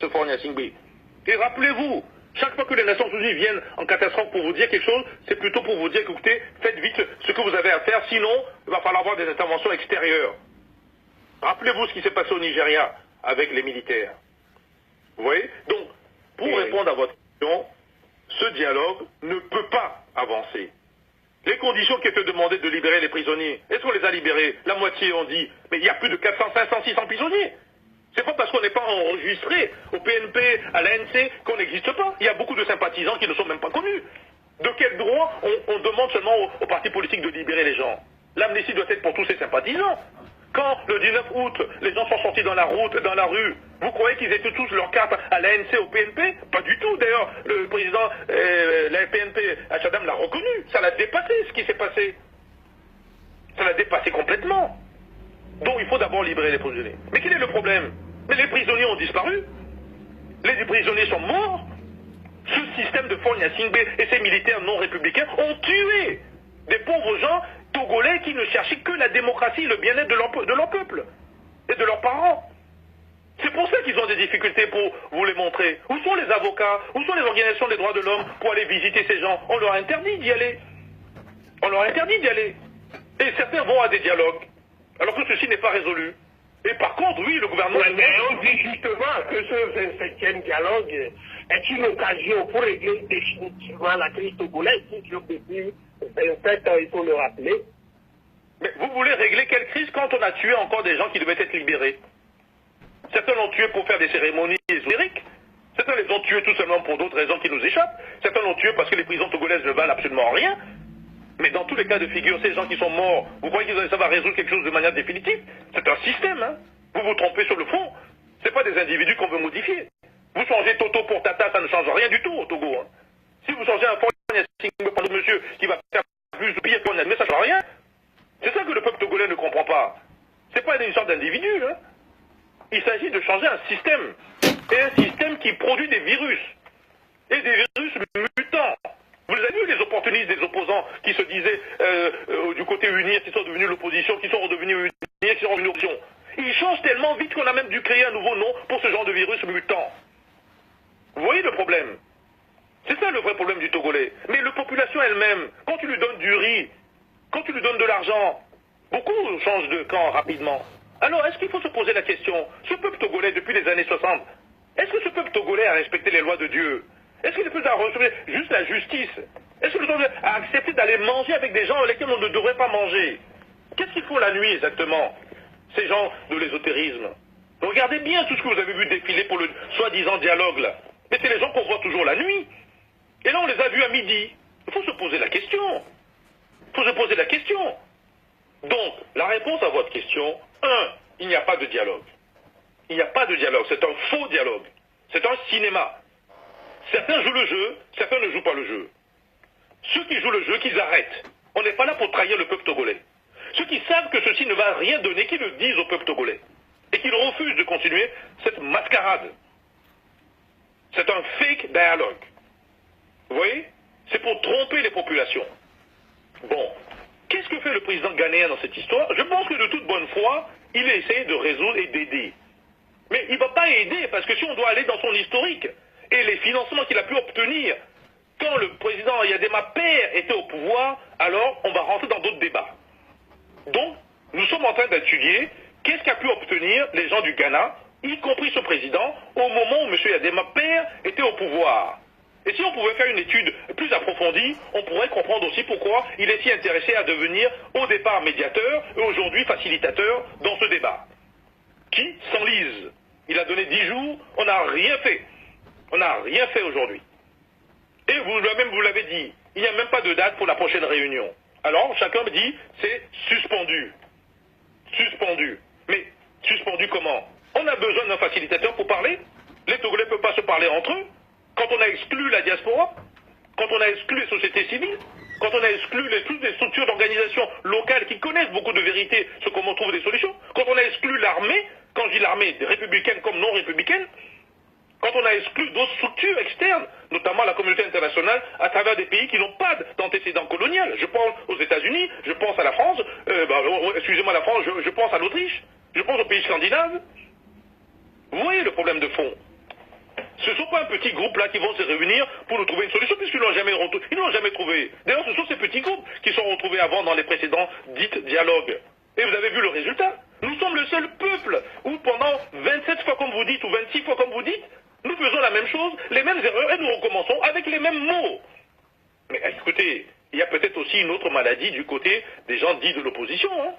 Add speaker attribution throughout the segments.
Speaker 1: de Faure Gnassingbé. Et rappelez-vous, chaque fois que les Nations Unies viennent en catastrophe pour vous dire quelque chose, c'est plutôt pour vous dire écoutez, faites vite ce que vous avez à faire, sinon il va falloir avoir des interventions extérieures. Rappelez-vous ce qui s'est passé au Nigeria avec les militaires. Vous voyez? Donc, pour répondre à votre question, ce dialogue ne peut pas avancer. Les conditions qui étaient demandées de libérer les prisonniers, est-ce qu'on les a libérés? La moitié ont dit, mais il y a plus de 400, 500, 600 prisonniers. C'est pas parce qu'on n'est pas enregistré au PNP, à l'ANC, qu'on n'existe pas. Il y a beaucoup de sympathisants qui ne sont même pas connus. De quel droit on demande seulement aux partis politiques de libérer les gens? L'amnistie doit être pour tous ces sympathisants. Quand, le 19 août, les gens sont sortis dans la rue, vous croyez qu'ils étaient tous leurs cartes à l'ANC, au PNP? Pas du tout. D'ailleurs, le président de la PNP, Achadam, l'a reconnu. Ça l'a dépassé, ce qui s'est passé. Ça l'a dépassé complètement. Donc, il faut d'abord libérer les prisonniers. Mais quel est le problème? Mais les prisonniers ont disparu. Les prisonniers sont morts. Ce système de Faure Gnassingbé et ces militaires non républicains ont tué des pauvres gens togolais qui ne cherchaient que la démocratie et le bien-être de leur peuple et de leurs parents. C'est pour ça qu'ils ont des difficultés pour vous les montrer. Où sont les avocats? Où sont les organisations des droits de l'homme pour aller visiter ces gens? On leur interdit d'y aller. On leur interdit d'y aller. Et certains vont à des dialogues, alors que ceci n'est pas résolu. Et par contre, oui, le gouvernement...
Speaker 2: Mais on dit justement que ce 27e dialogue est une occasion pour régler définitivement la crise togolaise qui dure depuis 27 ans, il faut le rappeler.
Speaker 1: Mais vous voulez régler quelle crise quand on a tué encore des gens qui devaient être libérés? Certains l'ont tué pour faire des cérémonies ésotériques. Certains les ont tués tout simplement pour d'autres raisons qui nous échappent. Certains l'ont tué parce que les prisons togolaises ne valent absolument rien. Mais dans tous les cas de figure, ces gens qui sont morts, vous croyez que ça va résoudre quelque chose de manière définitive? C'est un système, hein. Vous vous trompez sur le fond. Ce n'est pas des individus qu'on veut modifier. Vous changez Toto pour Tata, ça ne change rien du tout au Togo. Hein. Si vous changez un Faure Gnassingbé pour monsieur qui va faire plus de pire qu'on a, mais ça ne change rien. C'est ça que le peuple togolais ne comprend pas. Ce n'est pas une sorte d'individu. Hein. Il s'agit de changer un système. Et un système qui produit des virus. Et des virus mutants. Vous avez vu les opportunistes des opposants qui se disaient du côté unir, qui sont devenus l'opposition, qui sont redevenus unir, qui sont redevenus opposition. Ils changent tellement vite qu'on a même dû créer un nouveau nom pour ce genre de virus mutant. Vous voyez le problème? C'est ça le vrai problème du Togolais. Mais la population elle-même, quand tu lui donnes du riz, quand tu lui donnes de l'argent, beaucoup changent de camp rapidement. Alors, est-ce qu'il faut se poser la question, ce peuple togolais depuis les années 60, est-ce que ce peuple togolais a respecté les lois de Dieu? Est-ce qu'il est plus à recevoir juste la justice? Est-ce que le peuple a accepté d'aller manger avec des gens avec lesquels on ne devrait pas manger? Qu'est-ce qu'ils font la nuit exactement, ces gens de l'ésotérisme? Regardez bien tout ce que vous avez vu défiler pour le soi-disant dialogue là. Mais c'est les gens qu'on voit toujours la nuit. Et là on les a vus à midi. Il faut se poser la question. Il faut se poser la question. Donc, la réponse à votre question, il n'y a pas de dialogue. Il n'y a pas de dialogue, c'est un faux dialogue. C'est un cinéma. Certains jouent le jeu, certains ne jouent pas le jeu. Ceux qui jouent le jeu, qu'ils arrêtent. On n'est pas là pour trahir le peuple togolais. Ceux qui savent que ceci ne va rien donner, qu'ils le disent au peuple togolais. Et qu'ils refusent de continuer cette mascarade. C'est un fake dialogue. Vous voyez? C'est pour tromper les populations. Bon. Qu'est-ce que fait le président ghanéen dans cette histoire? Je pense que de toute bonne foi, il essaie de résoudre et d'aider. Mais il ne va pas aider, parce que si on doit aller dans son historique, et les financements qu'il a pu obtenir, quand le président Yadema père était au pouvoir, alors on va rentrer dans d'autres débats. Donc, nous sommes en train d'étudier qu'est-ce qu'a pu obtenir les gens du Ghana, y compris ce président, au moment où M. Yadema père était au pouvoir. Et si on pouvait faire une étude plus approfondie, on pourrait comprendre aussi pourquoi il est si intéressé à devenir au départ médiateur et aujourd'hui facilitateur dans ce débat. Qui s'enlise? Il a donné 10 jours, on n'a rien fait. On n'a rien fait aujourd'hui. Et vous-même vous l'avez dit, il n'y a même pas de date pour la prochaine réunion. Alors chacun me dit, c'est suspendu. Suspendu. Mais suspendu comment? On a besoin d'un facilitateur pour parler. Les Togolais ne peuvent pas se parler entre eux. Quand on a exclu la diaspora, quand on a exclu les sociétés civiles, quand on a exclu toutes les structures d'organisation locales qui connaissent beaucoup de vérités sur comment on trouve des solutions, quand on a exclu l'armée, quand je dis l'armée républicaine comme non républicaine, quand on a exclu d'autres structures externes, notamment la communauté internationale, à travers des pays qui n'ont pas d'antécédent colonial. Je pense aux États-Unis, je pense à la France, excusez-moi la France, je pense à l'Autriche, je pense aux pays scandinaves. Vous voyez le problème de fond. Ce ne sont pas un petit groupe là qui vont se réunir pour nous trouver une solution, puisqu'ils ne l'ont jamais trouvé. D'ailleurs, ce sont ces petits groupes qui sont retrouvés avant dans les précédents dits dialogues. Et vous avez vu le résultat. Nous sommes le seul peuple où pendant 27 fois comme vous dites, ou 26 fois comme vous dites, nous faisons la même chose, les mêmes erreurs, et nous recommençons avec les mêmes mots. Mais écoutez, il y a peut-être aussi une autre maladie du côté des gens dits de l'opposition. Hein.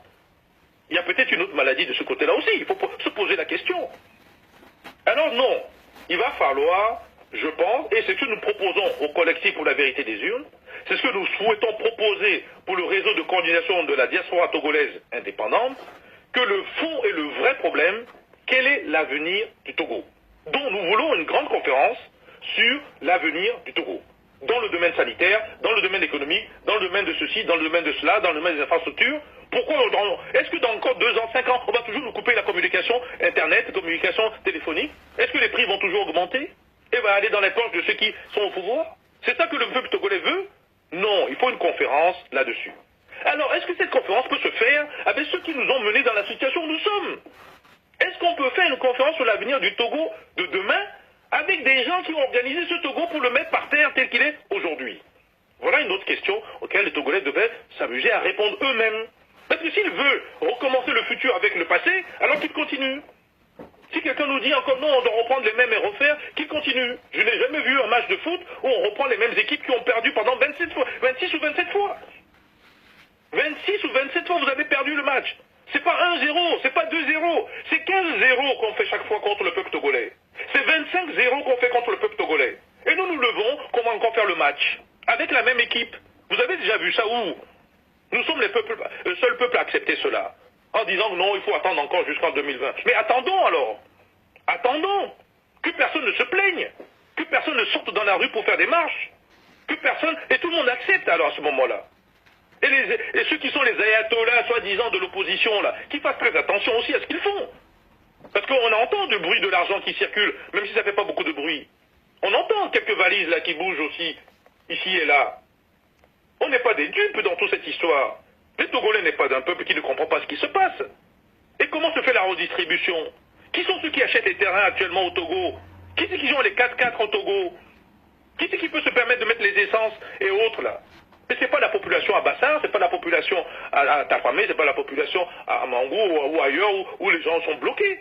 Speaker 1: Il y a peut-être une autre maladie de ce côté-là aussi. Il faut se poser la question. Alors non, il va falloir, je pense, et c'est ce que nous proposons au collectif pour la vérité des urnes, c'est ce que nous souhaitons proposer pour le réseau de coordination de la diaspora togolaise indépendante, que le fond et le vrai problème, quel est l'avenir du Togo, dont nous voulons une grande conférence sur l'avenir du Togo, dans le domaine sanitaire, dans le domaine économique, dans le domaine de ceci, dans le domaine de cela, dans le domaine des infrastructures. Pourquoi est-ce que dans encore 2 ans, 5 ans, on va toujours nous couper la communication Internet, la communication téléphonique? Est-ce que les prix vont toujours augmenter et va aller dans les poches de ceux qui sont au pouvoir? C'est ça que le peuple togolais veut? Non, il faut une conférence là-dessus. Alors, est-ce que cette conférence peut se faire avec ceux qui nous ont menés dans la situation où nous sommes? Est-ce qu'on peut faire une conférence sur l'avenir du Togo de demain avec des gens qui ont organisé ce Togo pour le mettre par terre tel qu'il est aujourd'hui? Voilà une autre question auquel les Togolais devaient s'amuser à répondre eux-mêmes. Parce que s'ils veulent recommencer le futur avec le passé, alors qu'ils continuent. Si quelqu'un nous dit encore non, on doit reprendre les mêmes et refaire, qu'ils continuent. Je n'ai jamais vu un match de foot où on reprend les mêmes équipes qui ont perdu pendant 26 ou 27 fois. 26 ou 27 fois, vous avez perdu le match. C'est pas 1-0, c'est pas 2-0, c'est 15-0 qu'on fait chaque fois contre le peuple togolais. C'est 25-0 qu'on fait contre le peuple togolais. Et nous nous levons, qu'on va encore faire le match. Avec la même équipe. Vous avez déjà vu ça où? Nous sommes le seul peuple à accepter cela. En disant que non, il faut attendre encore jusqu'en 2020. Mais attendons alors. Attendons. Que personne ne se plaigne. Que personne ne sorte dans la rue pour faire des marches. Que personne... Et tout le monde accepte alors à ce moment-là. Et ceux qui sont les ayatollahs, soi-disant, de l'opposition, là, qui fassent très attention aussi à ce qu'ils font. Parce qu'on entend du bruit de l'argent qui circule, même si ça ne fait pas beaucoup de bruit. On entend quelques valises là qui bougent aussi, ici et là. On n'est pas des dupes dans toute cette histoire. Les Togolais n'est pas d'un peuple qui ne comprend pas ce qui se passe. Et comment se fait la redistribution? Qui sont ceux qui achètent les terrains actuellement au Togo? Qui c'est qui ont les 4x4 au Togo? Qui c'est qui peut se permettre de mettre les essences et autres là? Mais c'est pas la population à Bassar, c'est pas la population à Tafamé, c'est pas la population à Mangou ou ailleurs où les gens sont bloqués.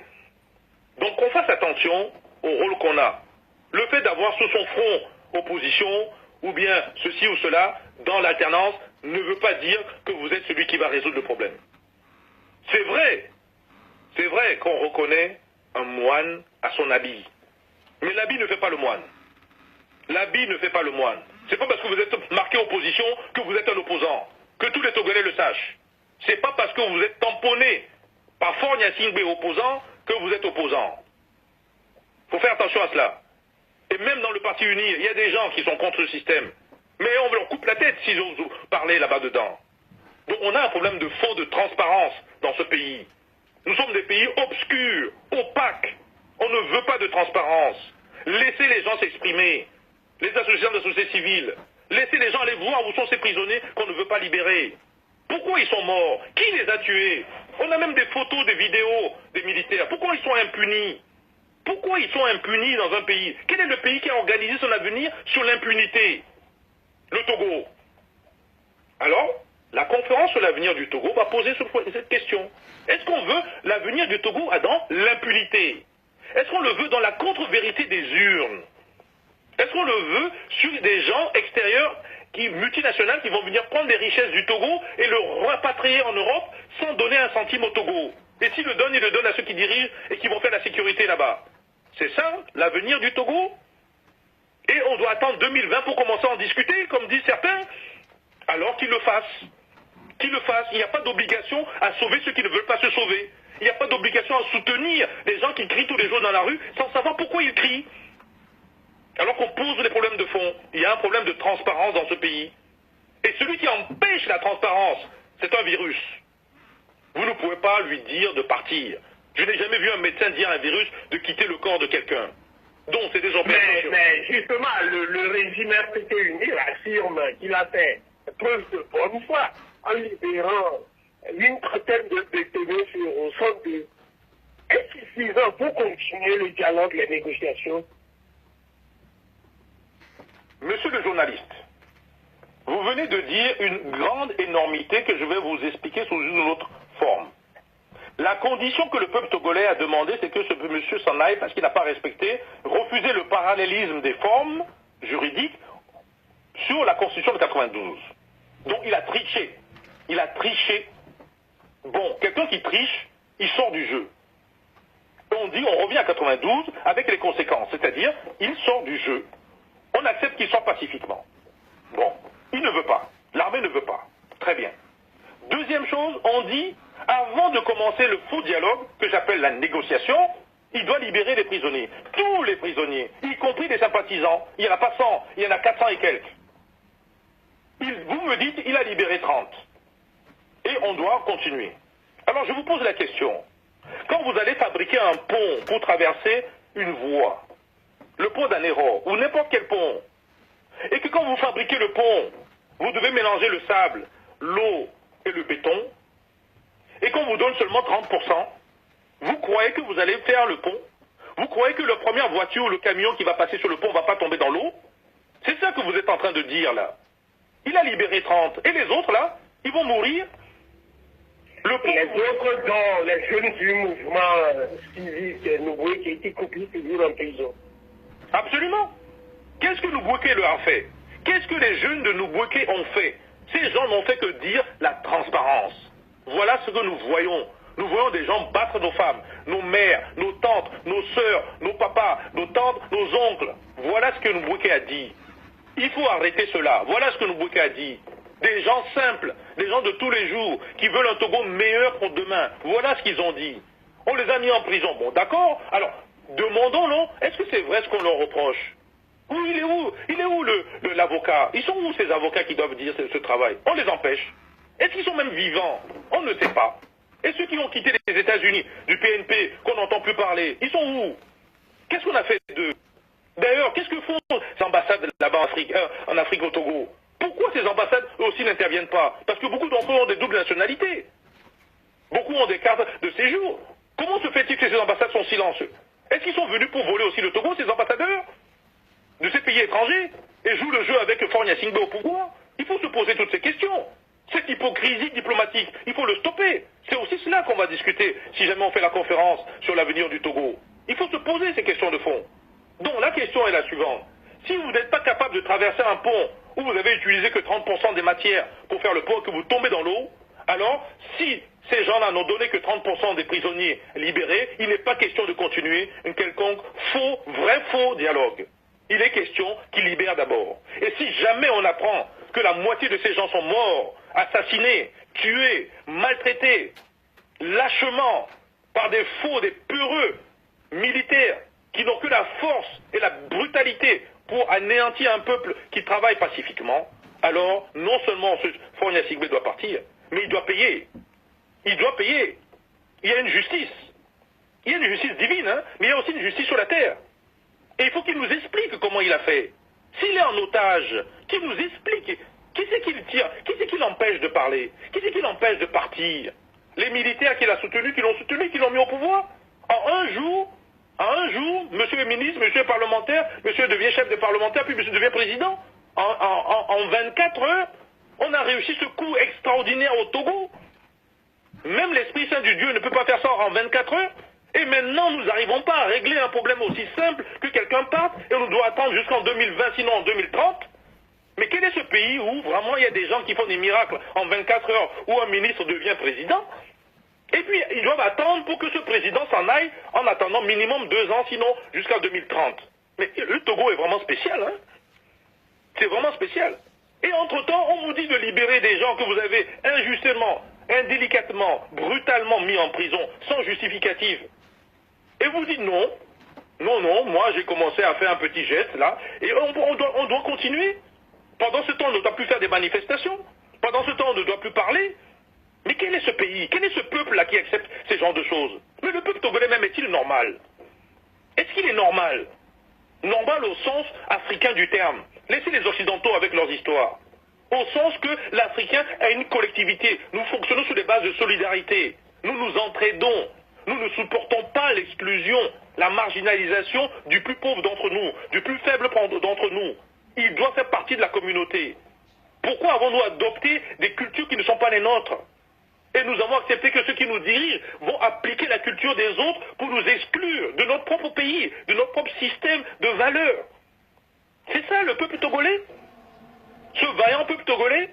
Speaker 1: Donc qu'on fasse attention au rôle qu'on a. Le fait d'avoir sous son front opposition, ou bien ceci ou cela, dans l'alternance, ne veut pas dire que vous êtes celui qui va résoudre le problème. C'est vrai qu'on reconnaît un moine à son habit. Mais l'habit ne fait pas le moine. L'habit ne fait pas le moine. C'est pas parce que vous êtes marqué opposition que vous êtes un opposant. Que tous les Togolais le sachent. C'est pas parce que vous êtes tamponné par Faure Gnassingbé opposant que vous êtes opposant. Il faut faire attention à cela. Et même dans le Parti uni, il y a des gens qui sont contre le système. Mais on leur coupe la tête s'ils osent parler là-bas dedans. Donc on a un problème de fond de transparence dans ce pays. Nous sommes des pays obscurs, opaques. On ne veut pas de transparence. Laissez les gens s'exprimer. Les associations de la société civile. Laissez les gens aller voir où sont ces prisonniers qu'on ne veut pas libérer. Pourquoi ils sont morts? Qui les a tués? On a même des photos, des vidéos des militaires. Pourquoi ils sont impunis? Pourquoi ils sont impunis dans un pays? Quel est le pays qui a organisé son avenir sur l'impunité? Le Togo. Alors, la conférence sur l'avenir du Togo va poser cette question. Est-ce qu'on veut l'avenir du Togo dans l'impunité? Est-ce qu'on le veut dans la contre-vérité des urnes? Est-ce qu'on le veut sur des gens extérieurs, multinationales, qui vont venir prendre des richesses du Togo et le rapatrier en Europe sans donner un centime au Togo? Et s'ils le donnent, ils le donnent à ceux qui dirigent et qui vont faire la sécurité là-bas. C'est ça, l'avenir du Togo? Et on doit attendre 2020 pour commencer à en discuter, comme disent certains? Alors qu'ils le fassent. Qu'ils le fassent. Il n'y a pas d'obligation à sauver ceux qui ne veulent pas se sauver. Il n'y a pas d'obligation à soutenir les gens qui crient tous les jours dans la rue sans savoir pourquoi ils crient. Alors qu'on pose les problèmes de fond. Il y a un problème de transparence dans ce pays. Et celui qui empêche la transparence, c'est un virus. Vous ne pouvez pas lui dire de partir. Je n'ai jamais vu un médecin dire à un virus de quitter le corps de quelqu'un. Donc c'est des opérations.
Speaker 2: Mais justement, le régime RPT uni affirme qu'il a fait preuve de bonne foi en libérant une trentaine de détenus au centre de... Est-ce suffisant pour continuer le dialogue, les négociations?
Speaker 1: Monsieur le journaliste, vous venez de dire une grande énormité que je vais vous expliquer sous une autre forme. La condition que le peuple togolais a demandé, c'est que ce monsieur s'en aille parce qu'il n'a pas respecté, refusé le parallélisme des formes juridiques sur la Constitution de 92. Donc il a triché. Il a triché. Bon, quelqu'un qui triche, il sort du jeu. On dit, on revient à 92 avec les conséquences, c'est-à-dire, il sort du jeu. On accepte qu'il sort pacifiquement. Bon, il ne veut pas. L'armée ne veut pas. Très bien. Deuxième chose, on dit, avant de commencer le faux dialogue, que j'appelle la négociation, il doit libérer les prisonniers. Tous les prisonniers, y compris les sympathisants. Il n'y en a pas 100, il y en a 400 et quelques. Vous me dites, il a libéré 30. Et on doit continuer. Alors je vous pose la question. Quand vous allez fabriquer un pont pour traverser une voie, le pont d'Anéro, ou n'importe quel pont, et que quand vous fabriquez le pont, vous devez mélanger le sable, l'eau et le béton, et qu'on vous donne seulement 30%, vous croyez que vous allez faire le pont? Vous croyez que la première voiture ou le camion qui va passer sur le pont ne va pas tomber dans l'eau? C'est ça que vous êtes en train de dire là. Il a libéré 30. Et les autres là, ils vont mourir. Le pont...
Speaker 2: Les autres, dont les jeunes du mouvement civique Nouboué qui a été coupé toujours en prison.
Speaker 1: Absolument. Qu'est-ce que Nouboué leur a fait? Qu'est-ce que les jeunes de Nouboué ont fait? Ces gens n'ont fait que dire la transparence. Voilà ce que nous voyons. Nous voyons des gens battre nos femmes, nos mères, nos tantes, nos sœurs, nos papas, nos tantes, nos oncles. Voilà ce que Nouboué a dit. Il faut arrêter cela. Voilà ce que Nouboué a dit. Des gens simples, des gens de tous les jours, qui veulent un Togo meilleur pour demain. Voilà ce qu'ils ont dit. On les a mis en prison. Bon, d'accord. Alors, demandons-leur, est-ce que c'est vrai ce qu'on leur reproche? Où il est où? Il est où l'avocat? Ils sont où ces avocats qui doivent dire ce travail? On les empêche. Est-ce qu'ils sont même vivants? On ne sait pas. Et ceux qui ont quitté les États-Unis, du PNP, qu'on n'entend plus parler, ils sont où? Qu'est-ce qu'on a fait d'eux? D'ailleurs, qu'est-ce que font ces ambassades là-bas en Afrique au Togo? Pourquoi ces ambassades, eux aussi, n'interviennent pas? Parce que beaucoup d'entre eux ont des doubles nationalités. Beaucoup ont des cartes de séjour. Comment se fait-il que ces ambassades sont silencieuses? Est-ce qu'ils sont venus pour voler aussi le Togo, ces ambassadeurs de ces pays étrangers, et jouent le jeu avec Faure Gnassingbé au pouvoir? Il faut se poser toutes ces questions. Cette hypocrisie diplomatique, il faut le stopper. C'est aussi cela qu'on va discuter si jamais on fait la conférence sur l'avenir du Togo. Il faut se poser ces questions de fond. Donc la question est la suivante. Si vous n'êtes pas capable de traverser un pont où vous avez utilisé que 30% des matières pour faire le pont et que vous tombez dans l'eau, alors si ces gens-là n'ont donné que 30% des prisonniers libérés, il n'est pas question de continuer un quelconque vrai faux dialogue. Il est question qu'ils libèrent d'abord. Et si jamais on apprend que la moitié de ces gens sont morts, assassinés, tués, maltraités, lâchement, par des faux, des peureux militaires qui n'ont que la force et la brutalité pour anéantir un peuple qui travaille pacifiquement, alors non seulement Faure Gnassingbé doit partir, mais il doit payer. Il doit payer. Il y a une justice. Il y a une justice divine, hein, mais il y a aussi une justice sur la terre. Et il faut qu'il nous explique comment il a fait. S'il est en otage, qu'il nous explique. Qui c'est qui le tire? Qui c'est qui l'empêche de parler? Qui c'est qui l'empêche de partir? Les militaires qui l'ont soutenu, qui l'ont mis au pouvoir? En un jour, monsieur le ministre, monsieur le parlementaire, monsieur devient chef de parlementaire, puis monsieur devient président. En 24 heures, on a réussi ce coup extraordinaire au Togo. Même l'Esprit Saint du Dieu ne peut pas faire ça en 24 heures. Et maintenant, nous n'arrivons pas à régler un problème aussi simple que quelqu'un parte et on doit attendre jusqu'en 2020, sinon en 2030. Mais quel est ce pays où vraiment il y a des gens qui font des miracles en 24 heures, où un ministre devient président? Et puis, ils doivent attendre pour que ce président s'en aille en attendant minimum 2 ans, sinon jusqu'à 2030. Mais le Togo est vraiment spécial, hein? C'est vraiment spécial. Et entre-temps, on vous dit de libérer des gens que vous avez injustement, indélicatement, brutalement mis en prison, sans justificatif. Et vous dites non, moi j'ai commencé à faire un petit geste là, et on doit continuer. Pendant ce temps, on ne doit plus faire des manifestations. Pendant ce temps, on ne doit plus parler. Mais quel est ce pays? Quel est ce peuple-là qui accepte ces genres de choses? Mais le peuple togolais même est-il normal? Est-ce qu'il est normal? Normal au sens africain du terme. Laissez les Occidentaux avec leurs histoires. Au sens que l'Africain a une collectivité. Nous fonctionnons sur des bases de solidarité. Nous nous entraidons. Nous ne supportons pas l'exclusion, la marginalisation du plus pauvre d'entre nous, du plus faible d'entre nous. Il doit faire partie de la communauté. Pourquoi avons-nous adopté des cultures qui ne sont pas les nôtres? Et nous avons accepté que ceux qui nous dirigent vont appliquer la culture des autres pour nous exclure de notre propre pays, de notre propre système de valeurs. C'est ça le peuple togolais? Ce vaillant peuple togolais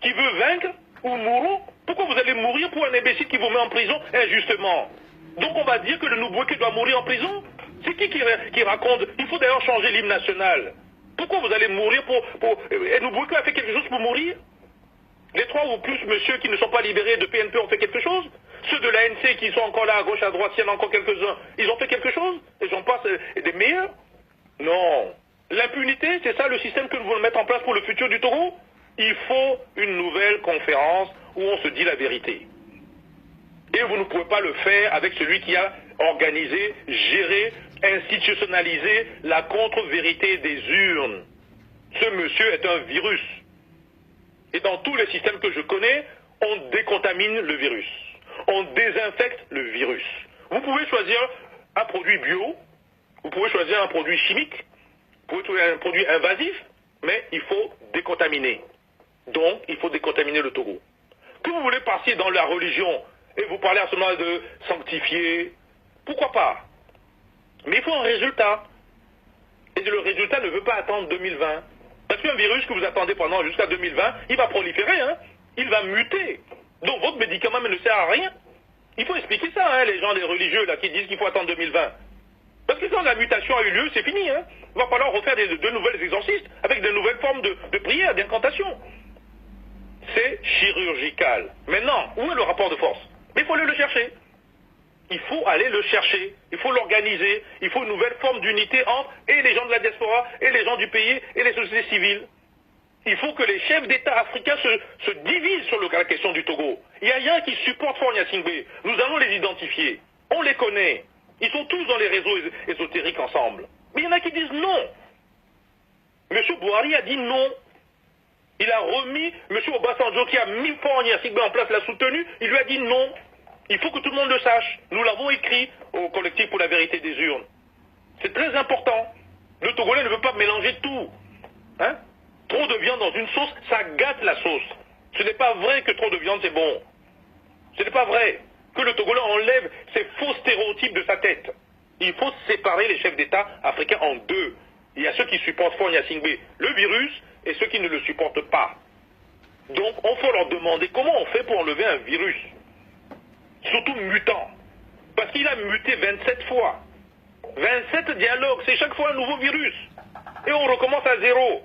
Speaker 1: qui veut vaincre ou mourir? Pourquoi vous allez mourir pour un imbécile qui vous met en prison injustement? Donc on va dire que le Noubouéké doit mourir en prison? C'est qui raconte? Il faut d'ailleurs changer l'hymne national. Pourquoi vous allez mourir Et Noubouéké a fait quelque chose pour mourir? Les 3 ou plus messieurs qui ne sont pas libérés de PNP ont fait quelque chose? Ceux de l'ANC qui sont encore là, à gauche, à droite, s'il y en a encore quelques-uns, ils ont fait quelque chose? Et j'en passe des meilleurs? Non. L'impunité, c'est ça le système que nous voulons mettre en place pour le futur du Togo? Il faut une nouvelle conférence où on se dit la vérité. Et vous ne pouvez pas le faire avec celui qui a organisé, géré, institutionnalisé la contre-vérité des urnes. Ce monsieur est un virus. Et dans tous les systèmes que je connais, on décontamine le virus. On désinfecte le virus. Vous pouvez choisir un produit bio, vous pouvez choisir un produit chimique, vous pouvez choisir un produit invasif, mais il faut décontaminer. Donc, il faut décontaminer le Togo. Que vous voulez passer dans la religion et vous parlez à ce moment de sanctifier, pourquoi pas? Mais il faut un résultat. Et le résultat ne veut pas attendre 2020. Parce qu'un virus que vous attendez pendant jusqu'à 2020, il va proliférer, hein? Il va muter. Donc votre médicament ne sert à rien. Il faut expliquer ça, hein, les gens, les religieux là, qui disent qu'il faut attendre 2020. Parce que quand la mutation a eu lieu, c'est fini. Hein? Il va falloir refaire de nouvelles exorcistes avec de nouvelles formes de prière, d'incantation. C'est chirurgical. Maintenant, où est le rapport de force? Mais il faut aller le chercher. Il faut aller le chercher, il faut l'organiser, il faut une nouvelle forme d'unité entre et les gens de la diaspora, et les gens du pays, et les sociétés civiles. Il faut que les chefs d'État africains se divisent sur la question du Togo. Il y a rien qui supporte Faure Gnassingbé. Nous allons les identifier. On les connaît. Ils sont tous dans les réseaux ésotériques ensemble. Mais il y en a qui disent non. M. Bouhari a dit non. Il a remis, M. Obasanjo qui a mis Faure Gnassingbé en place, l'a soutenu, il lui a dit non. Il faut que tout le monde le sache. Nous l'avons écrit au collectif pour la vérité des urnes. C'est très important. Le Togolais ne veut pas mélanger tout. Hein? Trop de viande dans une sauce, ça gâte la sauce. Ce n'est pas vrai que trop de viande c'est bon. Ce n'est pas vrai que le Togolais enlève ces faux stéréotypes de sa tête. Il faut séparer les chefs d'État africains en deux. Il y a ceux qui supportent Faure Gnassingbé, le virus, et ceux qui ne le supportent pas. Donc, on faut leur demander comment on fait pour enlever un virus. Surtout mutant. Parce qu'il a muté 27 fois. 27 dialogues, c'est chaque fois un nouveau virus. Et on recommence à zéro.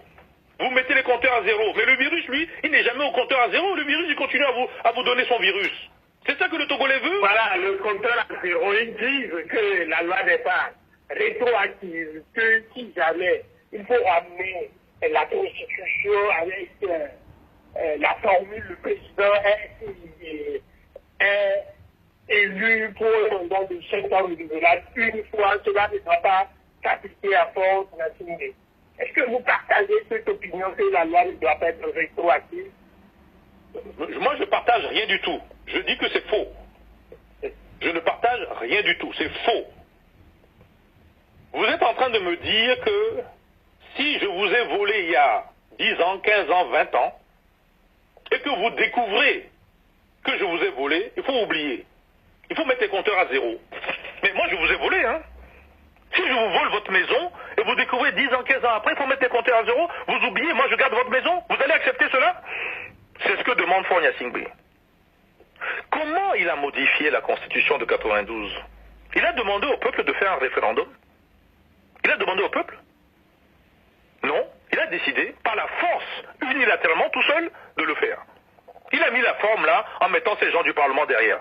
Speaker 1: Vous mettez les compteurs à zéro. Mais le virus, lui, il n'est jamais au compteur à zéro. Le virus, il continue à vous donner son virus. C'est ça que le Togolais veut?
Speaker 2: Voilà, le compteur à zéro. Ils disent que la loi n'est pas rétroactive, que si jamais il faut amener la Constitution avec la formule, le président est élu pour un mandat de 5 ans renouvelable une fois, cela ne doit pas s'appliquer à Faure Gnassingbé. Est-ce que vous partagez cette opinion que la loi ne doit pas être rétroactive?
Speaker 1: Moi, je ne partage rien du tout. Je dis que c'est faux. Je ne partage rien du tout. C'est faux. Vous êtes en train de me dire que si je vous ai volé il y a 10 ans, 15 ans, 20 ans, et que vous découvrez que je vous ai volé, il faut oublier. Il faut mettre les compteurs à zéro. Mais moi, je vous ai volé, hein. Si je vous vole votre maison, et vous découvrez 10 ans, 15 ans après, il faut mettre les compteurs à zéro, vous oubliez, moi je garde votre maison, vous allez accepter cela? C'est ce que demande Faure Gnassingbé. Comment il a modifié la Constitution de 92? Il a demandé au peuple de faire un référendum? Il a demandé au peuple? Non, il a décidé, par la force, unilatéralement, tout seul, de le faire. Il a mis la forme là, en mettant ces gens du Parlement derrière.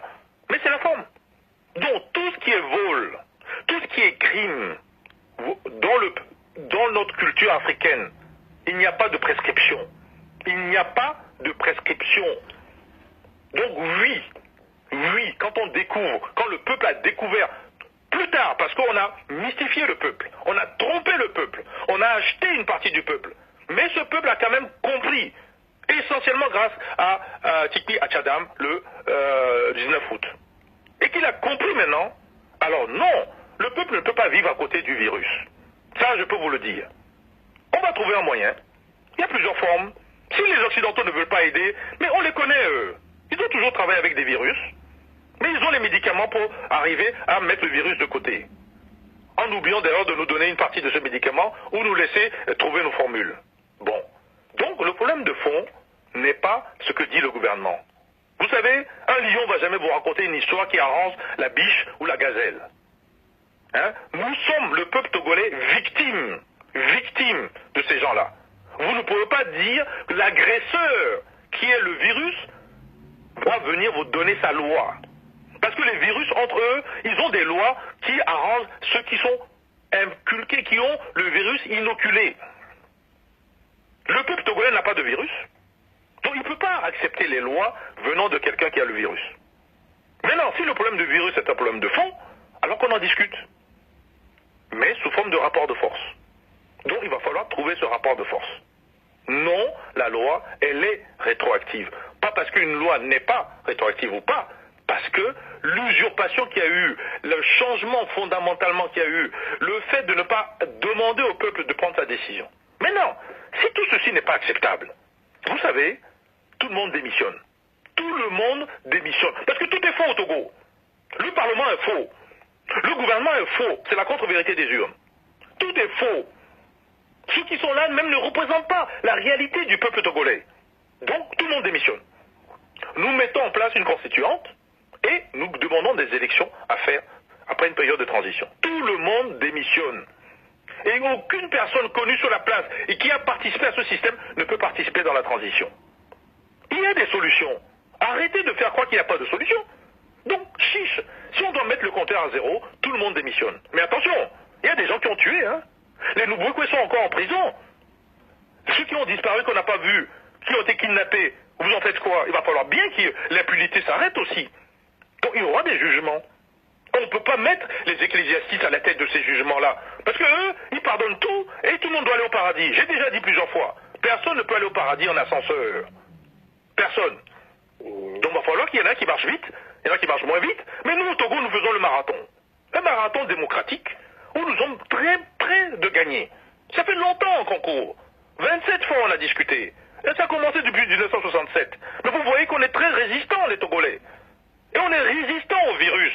Speaker 1: Mais c'est la forme. Donc tout ce qui est vol, tout ce qui est crime, dans notre culture africaine, il n'y a pas de prescription. Il n'y a pas de prescription. Donc oui, quand on découvre, quand le peuple a découvert, plus tard, parce qu'on a mystifié le peuple, on a trompé le peuple, on a acheté une partie du peuple, mais ce peuple a quand même compris, essentiellement grâce à Tikpi Achadam le 19 août. Et qu'il a compris maintenant, alors non, le peuple ne peut pas vivre à côté du virus. Ça, je peux vous le dire. On va trouver un moyen. Il y a plusieurs formes. Si les Occidentaux ne veulent pas aider, mais on les connaît, eux. Ils ont toujours travaillé avec des virus, mais ils ont les médicaments pour arriver à mettre le virus de côté. En oubliant d'ailleurs de nous donner une partie de ce médicament ou nous laisser trouver nos formules. Bon. Donc le problème de fond n'est pas ce que dit le gouvernement. Vous savez, un lion ne va jamais vous raconter une histoire qui arrange la biche ou la gazelle. Hein? Nous sommes, le peuple togolais, victime de ces gens-là. Vous ne pouvez pas dire que l'agresseur, qui est le virus, va venir vous donner sa loi. Parce que les virus, entre eux, ils ont des lois qui arrangent ceux qui sont inculqués, qui ont le virus inoculé. Le peuple togolais n'a pas de virus, donc il ne peut pas accepter les lois venant de quelqu'un qui a le virus. Maintenant, si le problème du virus est un problème de fond, alors qu'on en discute. Mais sous forme de rapport de force. Donc il va falloir trouver ce rapport de force. Non, la loi, elle est rétroactive. Pas parce qu'une loi n'est pas rétroactive ou pas, parce que l'usurpation qu'il y a eu, le changement fondamentalement qu'il y a eu, le fait de ne pas demander au peuple de prendre sa décision. Mais non, si tout ceci n'est pas acceptable, vous savez, tout le monde démissionne. Tout le monde démissionne. Parce que tout est faux au Togo. Le Parlement est faux. Le gouvernement est faux. C'est la contre-vérité des urnes. Tout est faux. Ceux qui sont là même ne représentent pas la réalité du peuple togolais. Donc tout le monde démissionne. Nous mettons en place une constituante et nous demandons des élections à faire après une période de transition. Tout le monde démissionne. Et aucune personne connue sur la place et qui a participé à ce système ne peut participer dans la transition. Il y a des solutions. Arrêtez de faire croire qu'il n'y a pas de solution. Donc, chiche. Si on doit mettre le compteur à zéro, tout le monde démissionne. Mais attention, il y a des gens qui ont tué, hein. Les Noubouékoué sont encore en prison. Ceux qui ont disparu, qu'on n'a pas vus, qui ont été kidnappés, vous en faites quoi? Il va falloir bien que l'impunité s'arrête aussi. Donc il y aura des jugements. On ne peut pas mettre les ecclésiastiques à la tête de ces jugements-là. Parce que eux, ils pardonnent tout et tout le monde doit aller au paradis. J'ai déjà dit plusieurs fois, personne ne peut aller au paradis en ascenseur. Personne. Donc il va falloir qu'il y en a qui marchent vite, il y en a qui marchent moins vite, mais nous au Togo, nous faisons le marathon. Un marathon démocratique où nous sommes très près de gagner. Ça fait longtemps qu'on court. 27 fois on a discuté. Et ça a commencé depuis 1967. Mais vous voyez qu'on est très résistants, les Togolais. Et on est résistants au virus.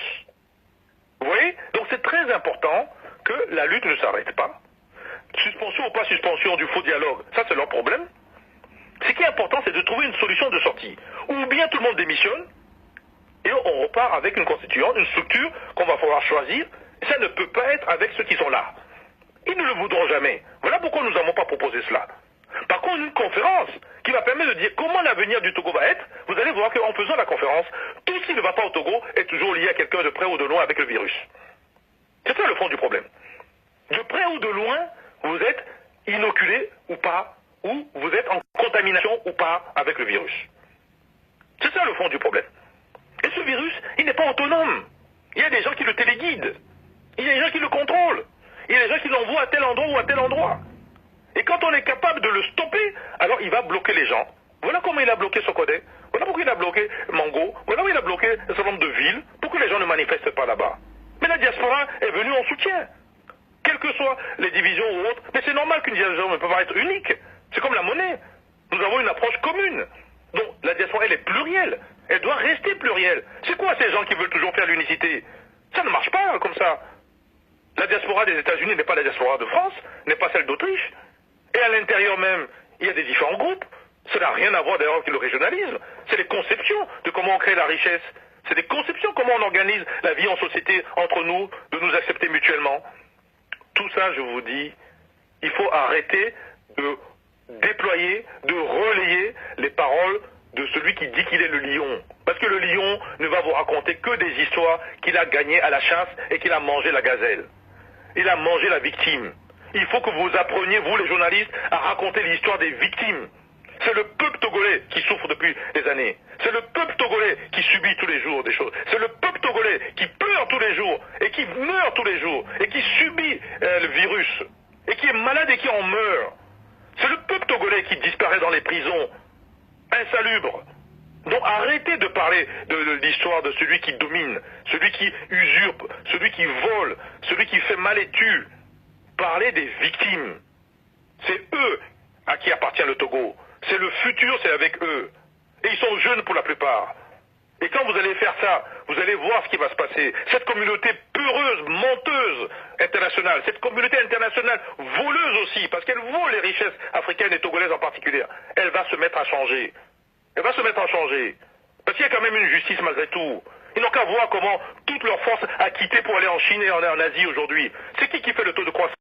Speaker 1: Vous voyez? Donc c'est très important que la lutte ne s'arrête pas. Suspension ou pas suspension du faux dialogue, ça c'est leur problème. Ce qui est important, c'est de trouver une solution de sortie. Ou bien tout le monde démissionne, et on repart avec une constituante, une structure qu'on va falloir choisir. Ça ne peut pas être avec ceux qui sont là. Ils ne le voudront jamais. Voilà pourquoi nous n'avons pas proposé cela. Par contre, une conférence qui va permettre de dire comment l'avenir du Togo va être, vous allez voir qu'en faisant la conférence, tout ce qui ne va pas au Togo est toujours lié à quelqu'un de près ou de loin avec le virus. C'est ça le fond du problème. De près ou de loin, vous êtes inoculé ou pas, ou vous êtes en contamination ou pas avec le virus. C'est ça le fond du problème. Et ce virus, il n'est pas autonome. Il y a des gens qui le téléguident. Il y a des gens qui le contrôlent. Il y a des gens qui l'envoient à tel endroit ou à tel endroit. Et quand on est capable de le stopper, alors il va bloquer les gens. Voilà comment il a bloqué Sokodé. Voilà pourquoi il a bloqué Mango. Voilà pourquoi il a bloqué un certain nombre de villes pour que les gens ne manifestent pas là-bas. Mais la diaspora est venue en soutien. Quelles que soient les divisions ou autres. Mais c'est normal qu'une division ne peut pas être unique. C'est comme la monnaie. Nous avons une approche commune. Donc la diaspora, elle est plurielle. Elle doit rester plurielle. C'est quoi ces gens qui veulent toujours faire l'unicité? Ça ne marche pas comme ça. La diaspora des États-Unis n'est pas la diaspora de France, n'est pas celle d'Autriche. Et à l'intérieur même, il y a des différents groupes. Ça n'a rien à voir d'ailleurs avec le régionalisme. C'est les conceptions de comment on crée la richesse. C'est des conceptions comment on organise la vie en société entre nous, de nous accepter mutuellement. Tout ça, je vous dis, il faut arrêter de déployer, de relayer les paroles de celui qui dit qu'il est le lion. Parce que le lion ne va vous raconter que des histoires qu'il a gagnées à la chasse et qu'il a mangé la gazelle. Il a mangé la victime. Il faut que vous appreniez, vous les journalistes, à raconter l'histoire des victimes. C'est le peuple togolais qui souffre depuis des années. C'est le peuple togolais qui subit tous les jours des choses. C'est le peuple togolais qui pleure tous les jours et qui meurt tous les jours et qui subit le virus et qui est malade et qui en meurt. C'est le peuple togolais qui disparaît dans les prisons, insalubre. Donc arrêtez de parler de l'histoire de celui qui domine, celui qui usurpe, celui qui vole, celui qui fait mal et tue. Parlez des victimes. C'est eux à qui appartient le Togo. C'est le futur, c'est avec eux. Et ils sont jeunes pour la plupart. Et quand vous allez faire ça, vous allez voir ce qui va se passer. Cette communauté peureuse, menteuse internationale, cette communauté internationale voleuse aussi, parce qu'elle vole les richesses africaines et togolaises en particulier, elle va se mettre à changer. Elle va se mettre à changer. Parce qu'il y a quand même une justice malgré tout. Ils n'ont qu'à voir comment toute leur force a quitté pour aller en Chine et en Asie aujourd'hui. C'est qui fait le taux de croissance